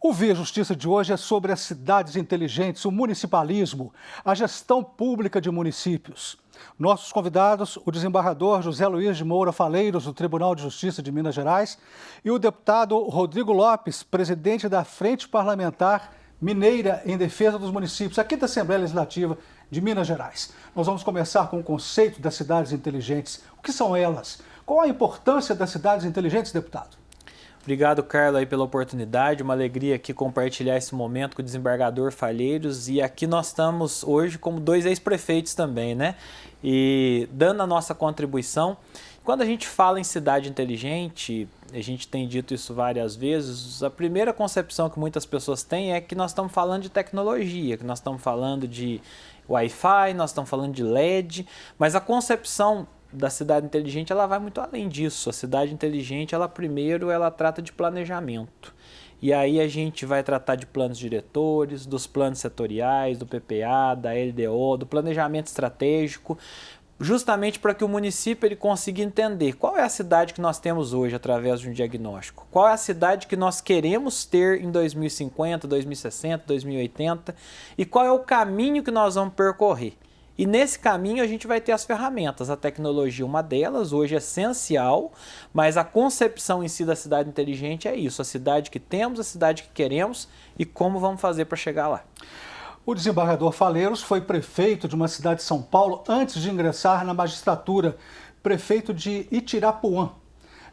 O Via Justiça de hoje é sobre as cidades inteligentes, o municipalismo, a gestão pública de municípios. Nossos convidados, o desembargador José Luiz de Moura Faleiros, do Tribunal de Justiça de Minas Gerais, e o deputado Rodrigo Lopes, presidente da Frente Parlamentar Mineira em Defesa dos Municípios, aqui da Assembleia Legislativa de Minas Gerais. Nós vamos começar com o conceito das cidades inteligentes. O que são elas? Qual a importância das cidades inteligentes, deputado? Obrigado, Carlos, aí pela oportunidade. Uma alegria aqui compartilhar esse momento com o desembargador Faleiros. E aqui nós estamos hoje como dois ex-prefeitos também, né? E dando a nossa contribuição. Quando a gente fala em cidade inteligente, a gente tem dito isso várias vezes, a primeira concepção que muitas pessoas têm é que nós estamos falando de tecnologia, que nós estamos falando de Wi-Fi, nós estamos falando de LED, mas a concepção da cidade inteligente, ela vai muito além disso. A cidade inteligente, ela trata de planejamento. E aí a gente vai tratar de planos diretores, dos planos setoriais, do PPA, da LDO, do planejamento estratégico, justamente para que o município ele consiga entender qual é a cidade que nós temos hoje através de um diagnóstico, qual é a cidade que nós queremos ter em 2050, 2060, 2080 e qual é o caminho que nós vamos percorrer. E nesse caminho a gente vai ter as ferramentas, a tecnologia uma delas, hoje é essencial, mas a concepção em si da cidade inteligente é isso, a cidade que temos, a cidade que queremos e como vamos fazer para chegar lá. O desembargador Faleiros foi prefeito de uma cidade de São Paulo antes de ingressar na magistratura, prefeito de Itirapuã.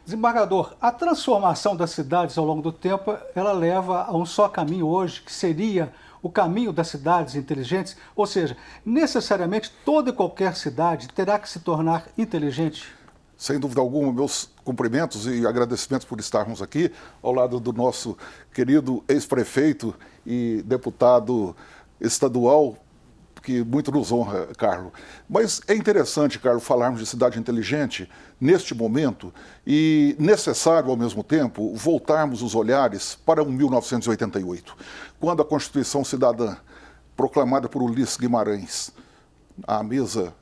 Desembargador, a transformação das cidades ao longo do tempo, ela leva a um só caminho hoje, que seria o caminho das cidades inteligentes, ou seja, necessariamente toda e qualquer cidade terá que se tornar inteligente? Sem dúvida alguma, meus cumprimentos e agradecimentos por estarmos aqui, ao lado do nosso querido ex-prefeito e deputado estadual, que muito nos honra, Carlos. Mas é interessante, Carlos, falarmos de cidade inteligente neste momento e necessário, ao mesmo tempo, voltarmos os olhares para 1988, quando a Constituição Cidadã, proclamada por Ulisses Guimarães, à mesa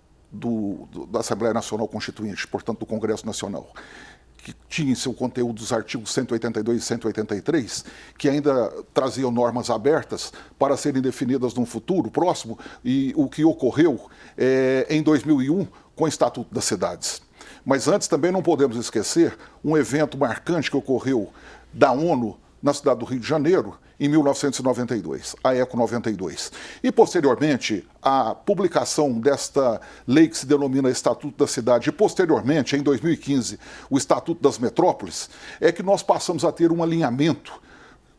da Assembleia Nacional Constituinte, portanto do Congresso Nacional, que tinha em seu conteúdo os artigos 182 e 183, que ainda traziam normas abertas para serem definidas num futuro próximo, e o que ocorreu em 2001 com o Estatuto das Cidades. Mas antes também não podemos esquecer um evento marcante que ocorreu da ONU na cidade do Rio de Janeiro, em 1992, a ECO 92. E, posteriormente, a publicação desta lei que se denomina Estatuto da Cidade, e, posteriormente, em 2015, o Estatuto das Metrópoles, é que nós passamos a ter um alinhamento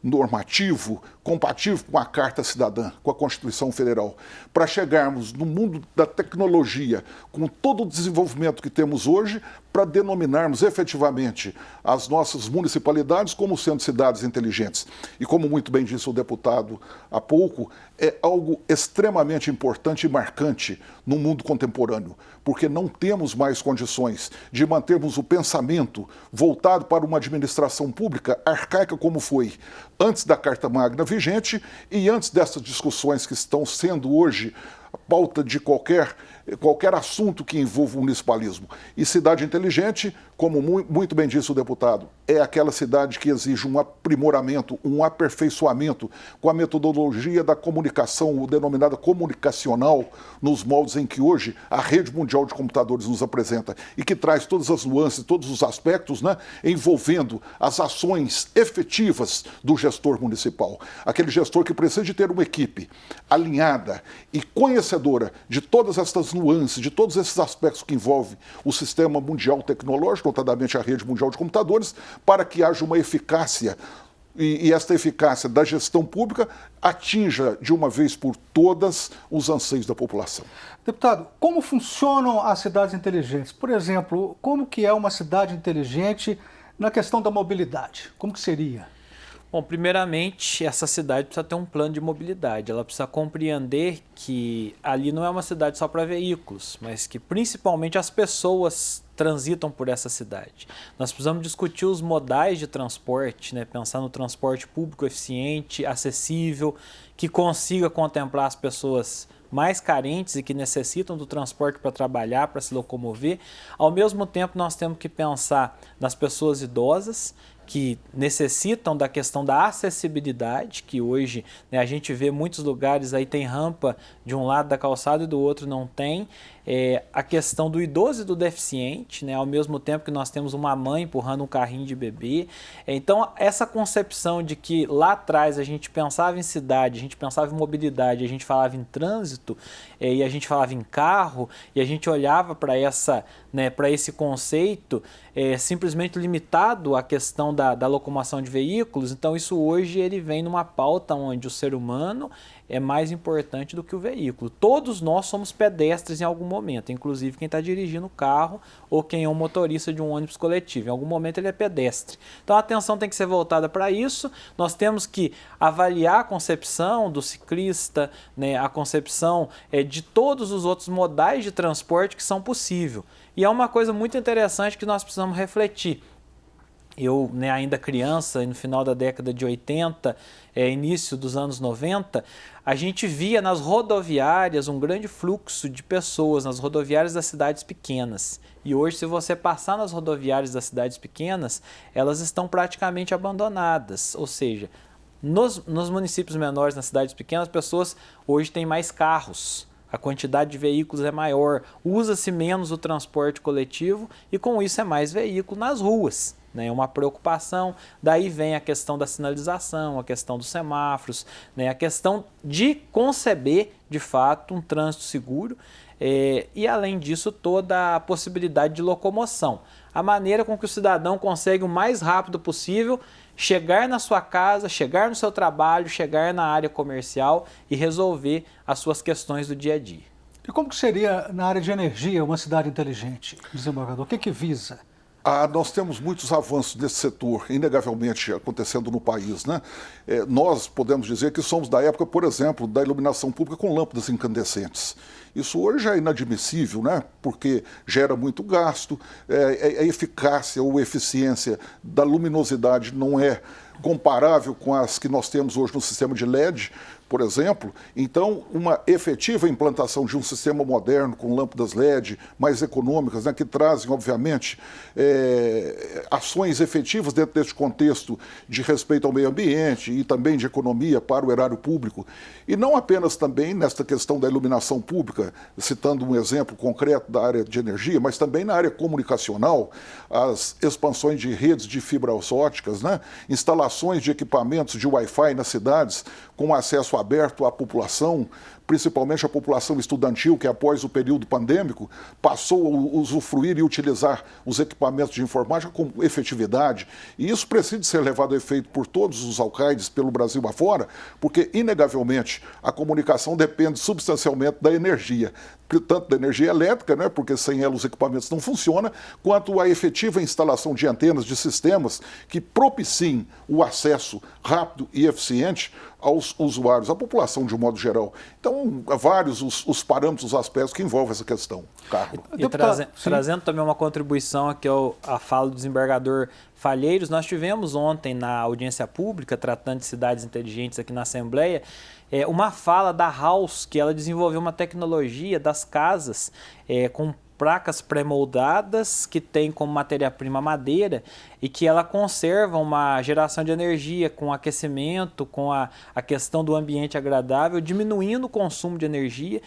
normativo, compatível com a Carta Cidadã, com a Constituição Federal, para chegarmos no mundo da tecnologia, com todo o desenvolvimento que temos hoje, para denominarmos efetivamente as nossas municipalidades como sendo cidades inteligentes. E como muito bem disse o deputado há pouco, é algo extremamente importante e marcante no mundo contemporâneo, porque não temos mais condições de mantermos o pensamento voltado para uma administração pública arcaica como foi antes da Carta Magna vigente e antes dessas discussões que estão sendo hoje a pauta de qualquer assunto que envolva o municipalismo. E cidade inteligente, como muito bem disse o deputado, é aquela cidade que exige um aprimoramento, um aperfeiçoamento com a metodologia da comunicação, o denominada comunicacional, nos moldes em que hoje a rede mundial de computadores nos apresenta e que traz todas as nuances, todos os aspectos, né, envolvendo as ações efetivas do gestor municipal. Aquele gestor que precisa de ter uma equipe alinhada e conhecedora de todas estas nuances, de todos esses aspectos que envolvem o sistema mundial tecnológico, notadamente a rede mundial de computadores, para que haja uma eficácia e esta eficácia da gestão pública atinja de uma vez por todas os anseios da população. Deputado, como funcionam as cidades inteligentes? Por exemplo, como que é uma cidade inteligente na questão da mobilidade? Como que seria? Bom, primeiramente, essa cidade precisa ter um plano de mobilidade. Ela precisa compreender que ali não é uma cidade só para veículos, mas que principalmente as pessoas transitam por essa cidade. Nós precisamos discutir os modais de transporte, né? Pensar no transporte público eficiente, acessível, que consiga contemplar as pessoas mais carentes e que necessitam do transporte para trabalhar, para se locomover. Ao mesmo tempo, nós temos que pensar nas pessoas idosas, que necessitam da questão da acessibilidade, que hoje, né, a gente vê muitos lugares aí tem rampa de um lado da calçada e do outro não tem. A questão do idoso e do deficiente, né, ao mesmo tempo que nós temos uma mãe empurrando um carrinho de bebê. Então, essa concepção de que lá atrás a gente pensava em cidade, a gente pensava em mobilidade, a gente falava em trânsito, e a gente falava em carro, e a gente olhava para esse conceito simplesmente limitado à questão da locomoção de veículos. Então, isso hoje ele vem numa pauta onde o ser humano é mais importante do que o veículo. Todos nós somos pedestres em algum momento, inclusive quem está dirigindo o carro ou quem é um motorista de um ônibus coletivo. Em algum momento ele é pedestre. Então a atenção tem que ser voltada para isso. Nós temos que avaliar a concepção do ciclista, né, a concepção de todos os outros modais de transporte que são possíveis. E é uma coisa muito interessante que nós precisamos refletir. Eu, ainda criança, no final da década de 80, início dos anos 90, a gente via nas rodoviárias um grande fluxo de pessoas, nas rodoviárias das cidades pequenas. E hoje, se você passar nas rodoviárias das cidades pequenas, elas estão praticamente abandonadas. Ou seja, nos municípios menores, nas cidades pequenas, as pessoas hoje têm mais carros. A quantidade de veículos é maior, usa-se menos o transporte coletivo e com isso é mais veículo nas ruas. É uma preocupação, daí vem a questão da sinalização, a questão dos semáforos, a questão de conceber, de fato, um trânsito seguro e, além disso, toda a possibilidade de locomoção. A maneira com que o cidadão consegue o mais rápido possível chegar na sua casa, chegar no seu trabalho, chegar na área comercial e resolver as suas questões do dia a dia. E como que seria na área de energia uma cidade inteligente, desembargador? O que visa? Nós temos muitos avanços nesse setor, inegavelmente acontecendo no país, né? Nós podemos dizer que somos da época, por exemplo, da iluminação pública com lâmpadas incandescentes. Isso hoje é inadmissível, né? Porque gera muito gasto, a eficácia ou eficiência da luminosidade não é comparável com as que nós temos hoje no sistema de LED, por exemplo. Então, uma efetiva implantação de um sistema moderno com lâmpadas LED mais econômicas, né, que trazem, obviamente, ações efetivas dentro deste contexto de respeito ao meio ambiente e também de economia para o erário público. E não apenas também nesta questão da iluminação pública, citando um exemplo concreto da área de energia, mas também na área comunicacional, as expansões de redes de fibras óticas, né, instalações de equipamentos de Wi-Fi nas cidades com acesso aberto à população, principalmente a população estudantil, que após o período pandêmico passou a usufruir e utilizar os equipamentos de informática com efetividade. E isso precisa ser levado a efeito por todos os alcaides pelo Brasil afora, porque, inegavelmente, a comunicação depende substancialmente da energia. Tanto da energia elétrica, né, porque sem ela os equipamentos não funcionam, quanto a efetiva instalação de antenas, de sistemas que propiciem o acesso rápido e eficiente aos usuários, à população de um modo geral. Então, vários os parâmetros, os aspectos que envolvem essa questão, Carlos. E trazendo também uma contribuição aqui à fala do desembargador Falheiros, nós tivemos ontem na audiência pública, tratando de cidades inteligentes aqui na Assembleia, uma fala da House, que ela desenvolveu uma tecnologia das casas com placas pré-moldadas que tem como matéria-prima madeira e que ela conserva uma geração de energia com aquecimento, com a questão do ambiente agradável, diminuindo o consumo de energia.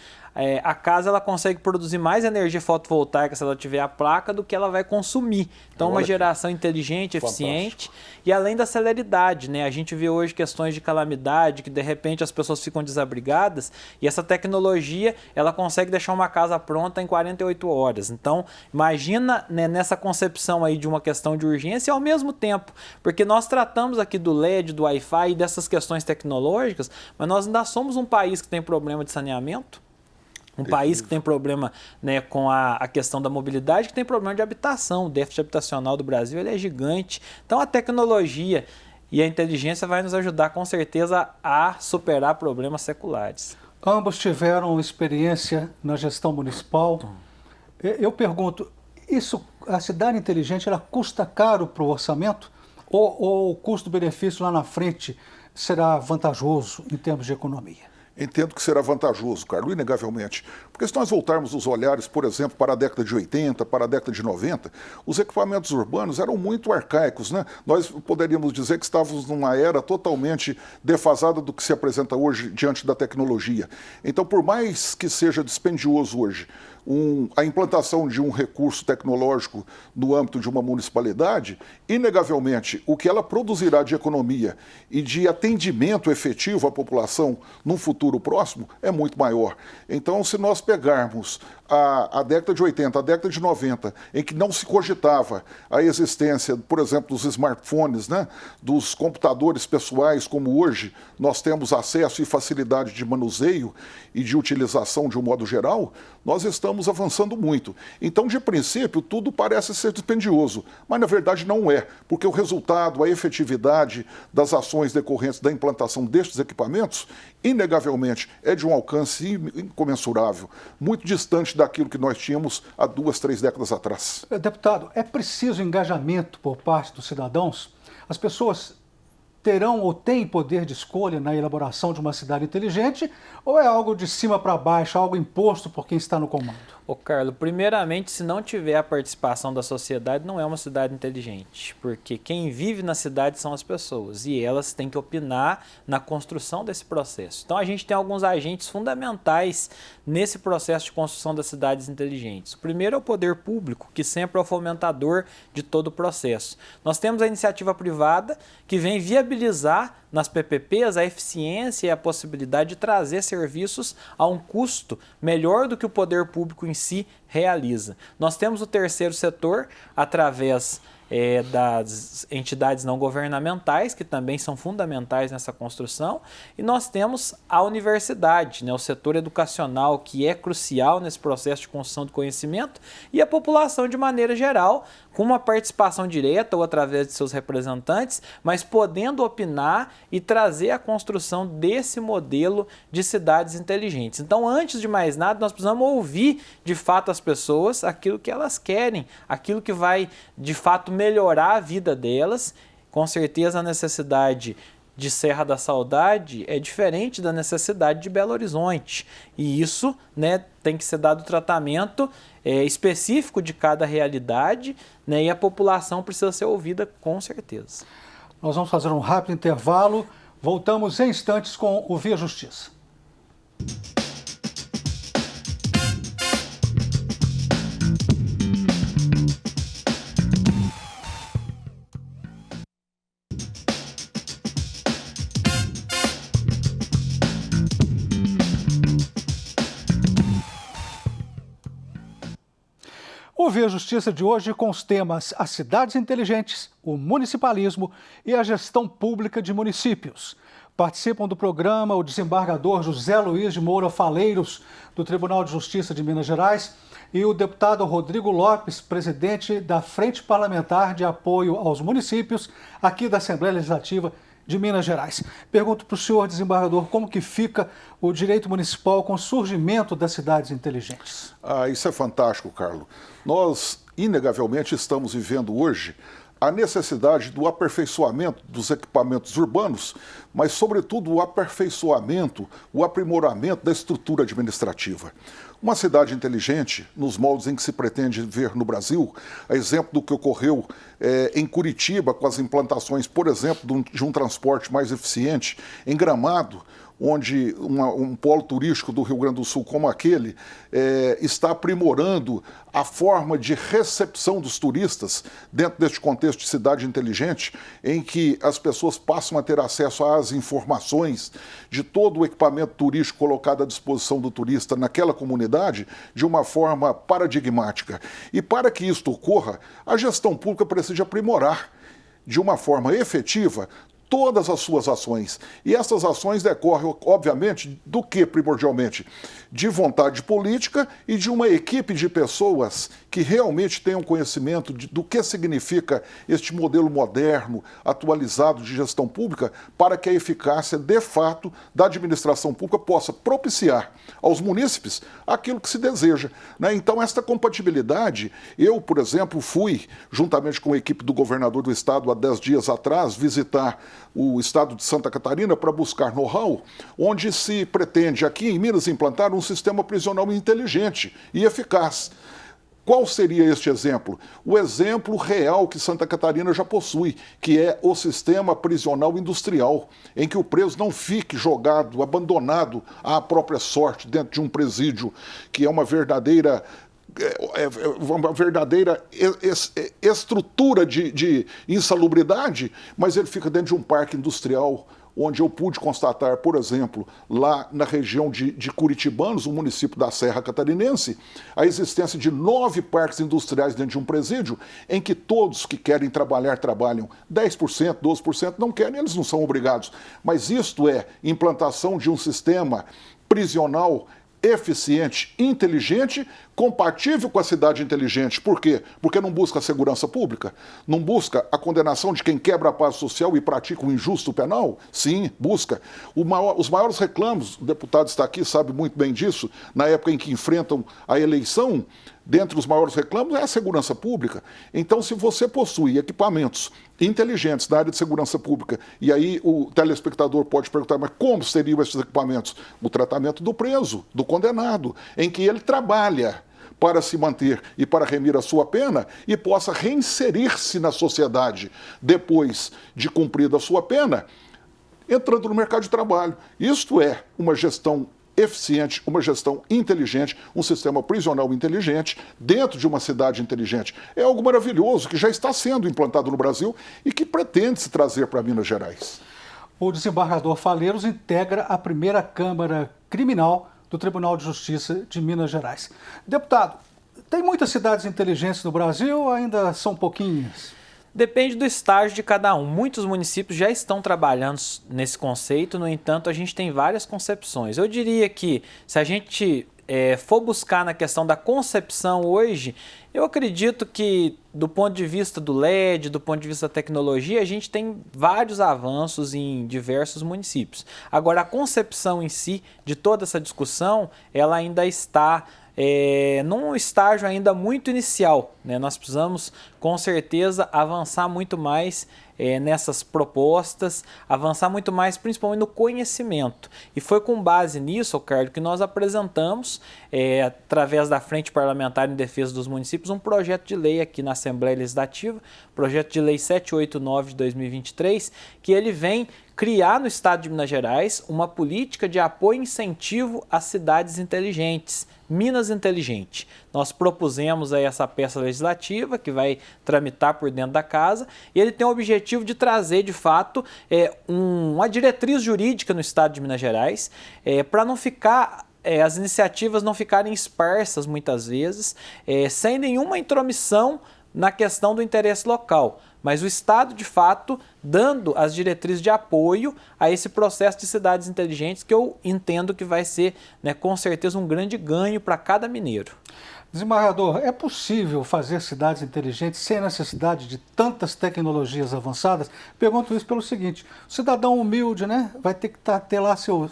A casa ela consegue produzir mais energia fotovoltaica se ela tiver a placa do que ela vai consumir. Então, uma geração inteligente, eficiente e além da celeridade, né? A gente vê hoje questões de calamidade, que de repente as pessoas ficam desabrigadas e essa tecnologia ela consegue deixar uma casa pronta em 48 horas. Então, imagina, né, nessa concepção aí de uma questão de urgência e ao mesmo tempo, porque nós tratamos aqui do LED, do Wi-Fi e dessas questões tecnológicas, mas nós ainda somos um país que tem problema de saneamento. Um país que tem problema, né, com a questão da mobilidade, que tem problema de habitação. O déficit habitacional do Brasil ele é gigante. Então a tecnologia e a inteligência vai nos ajudar com certeza a superar problemas seculares. Ambos tiveram experiência na gestão municipal. Eu pergunto, a cidade inteligente ela custa caro para o orçamento? Ou o custo-benefício lá na frente será vantajoso em termos de economia? Entendo que será vantajoso, Carlos, inegavelmente, Porque se nós voltarmos os olhares, por exemplo, para a década de 80, para a década de 90, os equipamentos urbanos eram muito arcaicos, né? Nós poderíamos dizer que estávamos numa era totalmente defasada do que se apresenta hoje diante da tecnologia. Então, por mais que seja dispendioso hoje a implantação de um recurso tecnológico no âmbito de uma municipalidade, inegavelmente, o que ela produzirá de economia e de atendimento efetivo à população num futuro próximo é muito maior. Então, se nós pegarmos a década de 80, a década de 90, em que não se cogitava a existência, por exemplo, dos smartphones, né, dos computadores pessoais, como hoje nós temos acesso e facilidade de manuseio e de utilização de um modo geral, nós estamos avançando muito. Então, de princípio, tudo parece ser dispendioso, mas na verdade não é, porque o resultado, a efetividade das ações decorrentes da implantação destes equipamentos, inegavelmente, é de um alcance incomensurável, muito distante daquilo que nós tínhamos há 2, 3 décadas atrás. Deputado, é preciso engajamento por parte dos cidadãos? As pessoas terão ou têm poder de escolha na elaboração de uma cidade inteligente, ou é algo de cima para baixo, algo imposto por quem está no comando? Ô Carlos, primeiramente, se não tiver a participação da sociedade, não é uma cidade inteligente, porque quem vive na cidade são as pessoas e elas têm que opinar na construção desse processo. Então a gente tem alguns agentes fundamentais nesse processo de construção das cidades inteligentes. O primeiro é o poder público, que sempre é o fomentador de todo o processo. Nós temos a iniciativa privada, que vem viabilizar nas PPPs a eficiência e a possibilidade de trazer serviços a um custo melhor do que o poder público em si realiza. Nós temos o terceiro setor através das entidades não governamentais, que também são fundamentais nessa construção, e nós temos a universidade, né, o setor educacional, que é crucial nesse processo de construção de conhecimento, e a população de maneira geral, com uma participação direta ou através de seus representantes, mas podendo opinar e trazer a construção desse modelo de cidades inteligentes. Então, antes de mais nada, nós precisamos ouvir de fato as pessoas, aquilo que elas querem, aquilo que vai de fato melhorar a vida delas. Com certeza a necessidade de Serra da Saudade é diferente da necessidade de Belo Horizonte. E isso, né, tem que ser dado tratamento específico de cada realidade, né, e a população precisa ser ouvida com certeza. Nós vamos fazer um rápido intervalo. Voltamos em instantes com o Via Justiça. O Via Justiça de hoje com os temas as cidades inteligentes, o municipalismo e a gestão pública de municípios. Participam do programa o desembargador José Luiz de Moura Faleiros, do Tribunal de Justiça de Minas Gerais, e o deputado Rodrigo Lopes, presidente da Frente Parlamentar de Apoio aos Municípios, aqui da Assembleia Legislativa de Minas Gerais. Pergunto para o senhor, desembargador, como que fica o direito municipal com o surgimento das cidades inteligentes? Isso é fantástico, Carlos. Nós, inegavelmente, estamos vivendo hoje a necessidade do aperfeiçoamento dos equipamentos urbanos, mas, sobretudo, o aperfeiçoamento, o aprimoramento da estrutura administrativa. Uma cidade inteligente, nos moldes em que se pretende ver no Brasil, a exemplo do que ocorreu em Curitiba, com as implantações, por exemplo, de um transporte mais eficiente, em Gramado, onde um polo turístico do Rio Grande do Sul como aquele está aprimorando a forma de recepção dos turistas dentro deste contexto de cidade inteligente, em que as pessoas passam a ter acesso às informações de todo o equipamento turístico colocado à disposição do turista naquela comunidade de uma forma paradigmática. E para que isto ocorra, a gestão pública precisa aprimorar de uma forma efetiva todas as suas ações. E essas ações decorrem, obviamente, do que primordialmente? De vontade política e de uma equipe de pessoas que realmente tenham conhecimento do que significa este modelo moderno, atualizado de gestão pública, para que a eficácia, de fato, da administração pública possa propiciar aos munícipes aquilo que se deseja, né? Então, esta compatibilidade, eu, por exemplo, fui, juntamente com a equipe do governador do estado, há 10 dias atrás, visitar o estado de Santa Catarina para buscar know-how, onde se pretende aqui em Minas implantar um sistema prisional inteligente e eficaz. Qual seria este exemplo? O exemplo real que Santa Catarina já possui, que é o sistema prisional industrial, em que o preso não fique jogado, abandonado à própria sorte dentro de um presídio, que é uma verdadeira estrutura de insalubridade, mas ele fica dentro de um parque industrial, onde eu pude constatar, por exemplo, lá na região de Curitibanos, um município da Serra Catarinense, a existência de 9 parques industriais dentro de um presídio, em que todos que querem trabalhar, trabalham. 10%, 12% não querem, eles não são obrigados. Mas isto é implantação de um sistema prisional eficiente, inteligente, compatível com a cidade inteligente. Por quê? Porque não busca a segurança pública? Não busca a condenação de quem quebra a paz social e pratica um injusto penal? Sim, busca. Os maiores reclamos, o deputado está aqui, sabe muito bem disso, na época em que enfrentam a eleição, dentre os maiores reclamos é a segurança pública. Então, se você possui equipamentos inteligentes na área de segurança pública, e aí o telespectador pode perguntar, mas como seriam esses equipamentos? O tratamento do preso, do condenado, em que ele trabalha para se manter e para remir a sua pena e possa reinserir-se na sociedade depois de cumprida a sua pena, entrando no mercado de trabalho. Isto é uma gestão eficiente, uma gestão inteligente, um sistema prisional inteligente dentro de uma cidade inteligente. É algo maravilhoso que já está sendo implantado no Brasil e que pretende se trazer para Minas Gerais. O desembargador Faleiros integra a primeira Câmara Criminal do Tribunal de Justiça de Minas Gerais. Deputado, tem muitas cidades inteligentes no Brasil ou ainda são pouquinhas? Depende do estágio de cada um. Muitos municípios já estão trabalhando nesse conceito, no entanto, a gente tem várias concepções. Eu diria que se a gente for buscar na questão da concepção hoje, eu acredito que do ponto de vista do LED, do ponto de vista da tecnologia, a gente tem vários avanços em diversos municípios. Agora, a concepção em si de toda essa discussão, ela ainda está num estágio ainda muito inicial, né? Nós precisamos, com certeza, avançar muito mais nessas propostas, avançar muito mais, principalmente no conhecimento. E foi com base nisso, Carlos, que nós apresentamos, através da Frente Parlamentar em Defesa dos Municípios, um projeto de lei aqui na Assembleia Legislativa, projeto de lei 789 de 2023, que ele vem criar no Estado de Minas Gerais uma política de apoio e incentivo às cidades inteligentes, Minas Inteligente. Nós propusemos aí essa peça legislativa que vai tramitar por dentro da casa e ele tem o objetivo de trazer, de fato, uma diretriz jurídica no Estado de Minas Gerais para não ficar as iniciativas não ficarem esparsas muitas vezes, sem nenhuma intromissão na questão do interesse local, mas o Estado, de fato, dando as diretrizes de apoio a esse processo de cidades inteligentes que eu entendo que vai ser, né, com certeza, um grande ganho para cada mineiro. Desembargador, é possível fazer cidades inteligentes sem necessidade de tantas tecnologias avançadas? Pergunto isso pelo seguinte, o cidadão humilde, né, vai ter que ter lá seu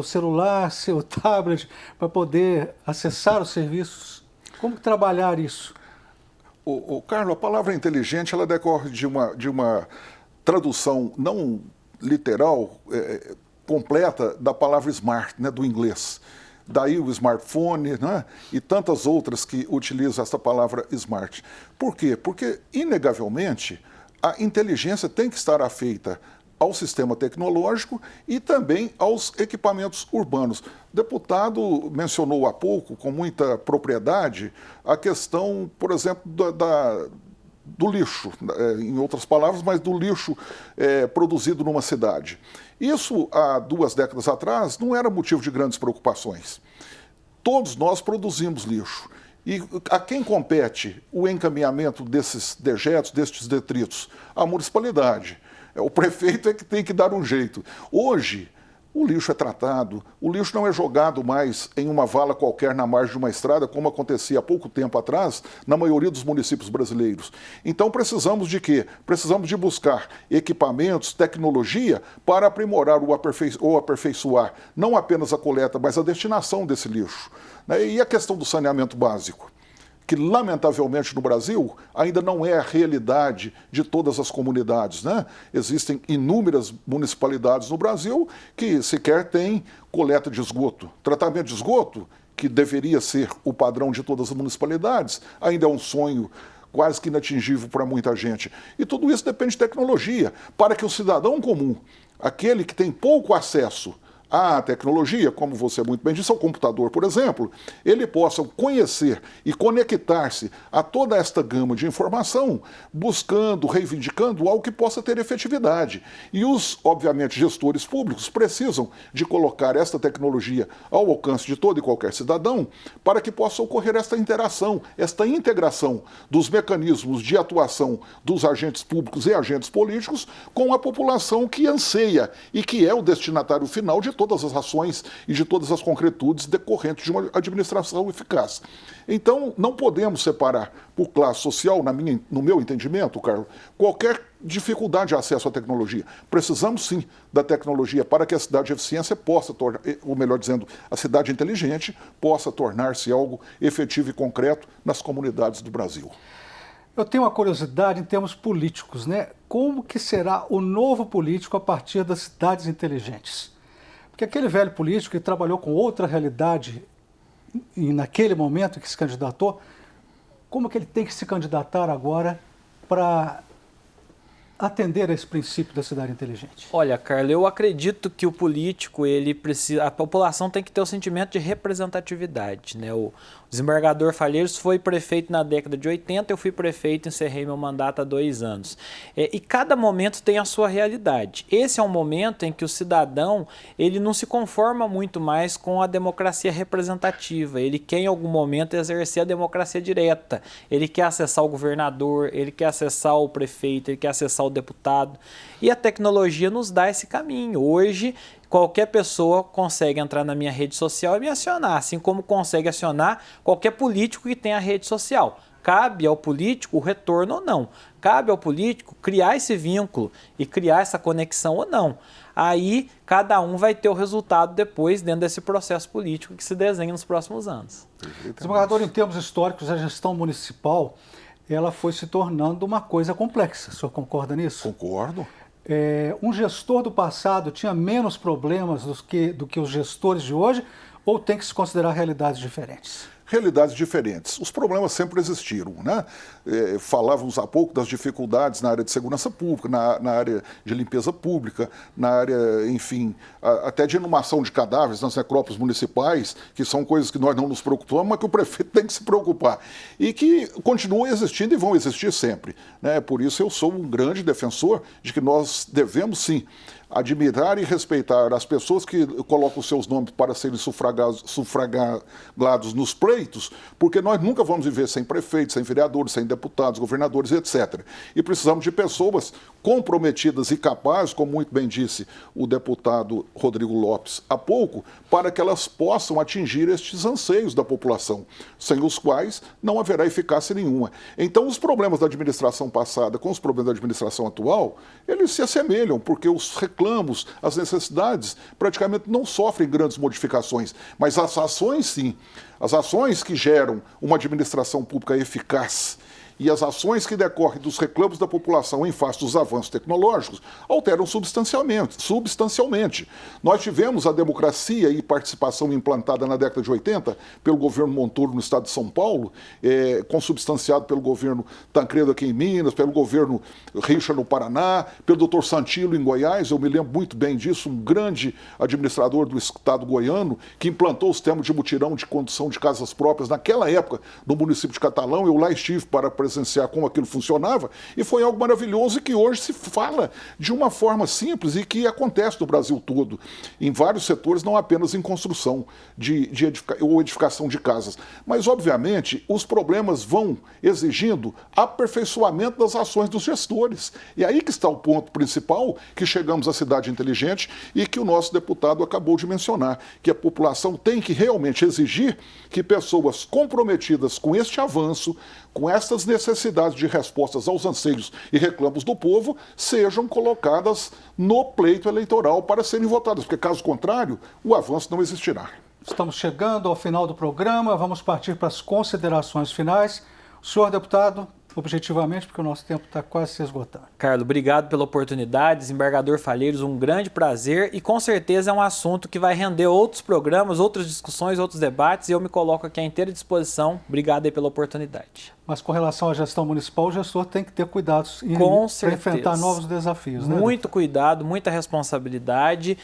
celular, seu tablet, para poder acessar os serviços. Como trabalhar isso? Carlos, a palavra inteligente ela decorre de uma tradução não literal, completa da palavra smart, né, do inglês. Daí o smartphone, né, e tantas outras que utilizam essa palavra smart. Por quê? Porque, inegavelmente, a inteligência tem que estar afeita ao sistema tecnológico e também aos equipamentos urbanos. O deputado mencionou há pouco, com muita propriedade, a questão, por exemplo, do lixo, em outras palavras, mas do lixo produzido numa cidade. Isso, há 2 décadas atrás, não era motivo de grandes preocupações. Todos nós produzimos lixo. E a quem compete o encaminhamento desses dejetos, destes detritos? A municipalidade. O prefeito é que tem que dar um jeito. Hoje, o lixo é tratado, o lixo não é jogado mais em uma vala qualquer na margem de uma estrada, como acontecia há pouco tempo atrás, na maioria dos municípios brasileiros. Então precisamos de quê? Precisamos de buscar equipamentos, tecnologia, para aprimorar ou aperfeiçoar não apenas a coleta, mas a destinação desse lixo. E a questão do saneamento básico? que lamentavelmente no Brasil ainda não é a realidade de todas as comunidades, né? Existem inúmeras municipalidades no Brasil que sequer têm coleta de esgoto. Tratamento de esgoto, que deveria ser o padrão de todas as municipalidades, ainda é um sonho quase que inatingível para muita gente. E tudo isso depende de tecnologia, para que o cidadão comum, aquele que tem pouco acesso à tecnologia, como você muito bem disse, ao computador, por exemplo, ele possa conhecer e conectar-se a toda esta gama de informação, buscando, reivindicando algo que possa ter efetividade. E os, obviamente, gestores públicos precisam de colocar esta tecnologia ao alcance de todo e qualquer cidadão para que possa ocorrer esta interação, esta integração dos mecanismos de atuação dos agentes públicos e agentes políticos com a população que anseia e que é o destinatário final de todas as ações e de todas as concretudes decorrentes de uma administração eficaz. Então, não podemos separar por classe social, no meu entendimento, Carlos, qualquer dificuldade de acesso à tecnologia. Precisamos, sim, da tecnologia para que a cidade de eficiência possa tornar, ou melhor dizendo, a cidade inteligente possa tornar-se algo efetivo e concreto nas comunidades do Brasil. Eu tenho uma curiosidade em termos políticos, né? Como que será o novo político a partir das cidades inteligentes? Porque aquele velho político que trabalhou com outra realidade e naquele momento que se candidatou, como que ele tem que se candidatar agora para atender a esse princípio da cidade inteligente? Olha, Carlos, eu acredito que o político, ele precisa, a população tem que ter o sentimento de representatividade, né? O desembargador Falheiros foi prefeito na década de 80, eu fui prefeito, encerrei meu mandato há 2 anos. E cada momento tem a sua realidade. Esse é um momento em que o cidadão, ele não se conforma muito mais com a democracia representativa. Ele quer em algum momento exercer a democracia direta. Ele quer acessar o governador, ele quer acessar o prefeito, ele quer acessar o deputado. E a tecnologia nos dá esse caminho. Hoje, qualquer pessoa consegue entrar na minha rede social e me acionar, assim como consegue acionar qualquer político que tenha rede social. Cabe ao político o retorno ou não. Cabe ao político criar esse vínculo e criar essa conexão ou não. Aí, cada um vai ter o resultado depois dentro desse processo político que se desenha nos próximos anos. Desembargador, em termos históricos, a gestão municipal ela foi se tornando uma coisa complexa. O senhor concorda nisso? Concordo. Um gestor do passado tinha menos problemas do que os gestores de hoje, ou tem que se considerar realidades diferentes? Realidades diferentes. Os problemas sempre existiram, né? Falávamos há pouco das dificuldades na área de segurança pública, na área de limpeza pública, na área, enfim, até de inumação de cadáveres nas necrópolis municipais, que são coisas que nós não nos preocupamos, mas que o prefeito tem que se preocupar. E que continuam existindo e vão existir sempre, né? Por isso eu sou um grande defensor de que nós devemos, sim, admirar e respeitar as pessoas que colocam os seus nomes para serem sufragados nos pleitos, porque nós nunca vamos viver sem prefeitos, sem vereadores, sem deputados, governadores, etc. E precisamos de pessoas comprometidas e capazes, como muito bem disse o deputado Rodrigo Lopes há pouco, para que elas possam atingir estes anseios da população, sem os quais não haverá eficácia nenhuma. Então, os problemas da administração passada com os problemas da administração atual, eles se assemelham, porque os reclamos, as necessidades, praticamente não sofrem grandes modificações, mas as ações, sim. As ações que geram uma administração pública eficaz e as ações que decorrem dos reclamos da população em face dos avanços tecnológicos alteram substancialmente. Nós tivemos a democracia e participação implantada na década de 80 pelo governo Montoro no estado de São Paulo, consubstanciado pelo governo Tancredo aqui em Minas, pelo governo Richa no Paraná, pelo Dr. Santilo em Goiás. Eu me lembro muito bem disso, um grande administrador do estado goiano que implantou o sistema de mutirão de condução de casas próprias naquela época no município de Catalão. Eu lá estive para presenciar como aquilo funcionava, e foi algo maravilhoso e que hoje se fala de uma forma simples e que acontece no Brasil todo, em vários setores, não apenas em construção ou edificação de casas. Mas, obviamente, os problemas vão exigindo aperfeiçoamento das ações dos gestores. E aí que está o ponto principal, que chegamos à cidade inteligente e que o nosso deputado acabou de mencionar, que a população tem que realmente exigir que pessoas comprometidas com este avanço, com essas necessidades de respostas aos anseios e reclamos do povo, sejam colocadas no pleito eleitoral para serem votadas, porque, caso contrário, o avanço não existirá. estamos chegando ao final do programa, vamos partir para as considerações finais. O senhor deputado, objetivamente, porque o nosso tempo está quase se esgotando. Carlos, obrigado pela oportunidade. Desembargador Falheiros, um grande prazer e com certeza é um assunto que vai render outros programas, outras discussões, outros debates e eu me coloco aqui à inteira disposição. Obrigado aí pela oportunidade. Mas com relação à gestão municipal, o gestor tem que ter cuidados para enfrentar novos desafios, né? Muito cuidado, muita responsabilidade,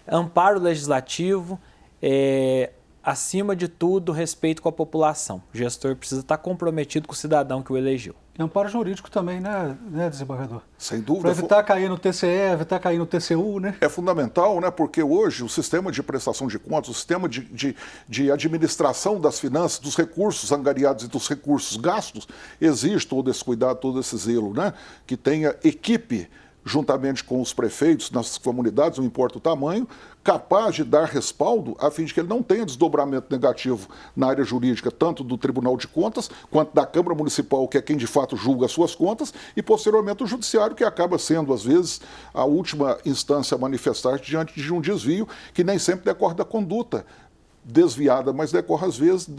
amparo legislativo, acima de tudo, respeito com a população. O gestor precisa estar comprometido com o cidadão que o elegeu. E amparo jurídico também, né, desembargador? Sem dúvida. Para evitar cair no TCE, evitar cair no TCU, né? É fundamental, né? Porque hoje o sistema de prestação de contas, o sistema de administração das finanças, dos recursos angariados e dos recursos gastos, exige todo esse cuidado, todo esse zelo, né? Que tenha equipe, juntamente com os prefeitos nas comunidades, não importa o tamanho, capaz de dar respaldo a fim de que ele não tenha desdobramento negativo na área jurídica, tanto do Tribunal de Contas, quanto da Câmara Municipal, que é quem de fato julga as suas contas, e posteriormente o Judiciário, que acaba sendo, às vezes, a última instância a manifestar diante de um desvio que nem sempre decorre da conduta desviada, mas decorre às vezes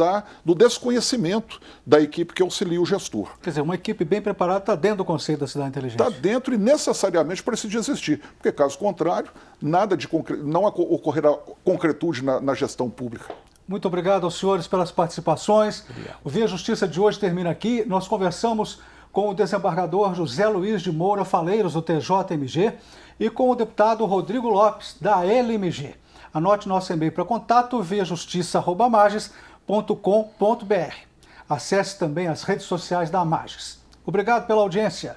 do desconhecimento da equipe que auxilia o gestor. Quer dizer, uma equipe bem preparada está dentro do conceito da cidade inteligente. Está dentro e necessariamente precisa existir, porque caso contrário, não ocorrerá concretude na gestão pública. Muito obrigado aos senhores pelas participações. Obrigado. O Via Justiça de hoje termina aqui. Nós conversamos com o desembargador José Luiz de Moura Falheiros, do TJMG, e com o deputado Rodrigo Lopes, da LMG. Anote nosso e-mail para contato, viajustiça@mages.com.br. Acesse também as redes sociais da Mages. Obrigado pela audiência.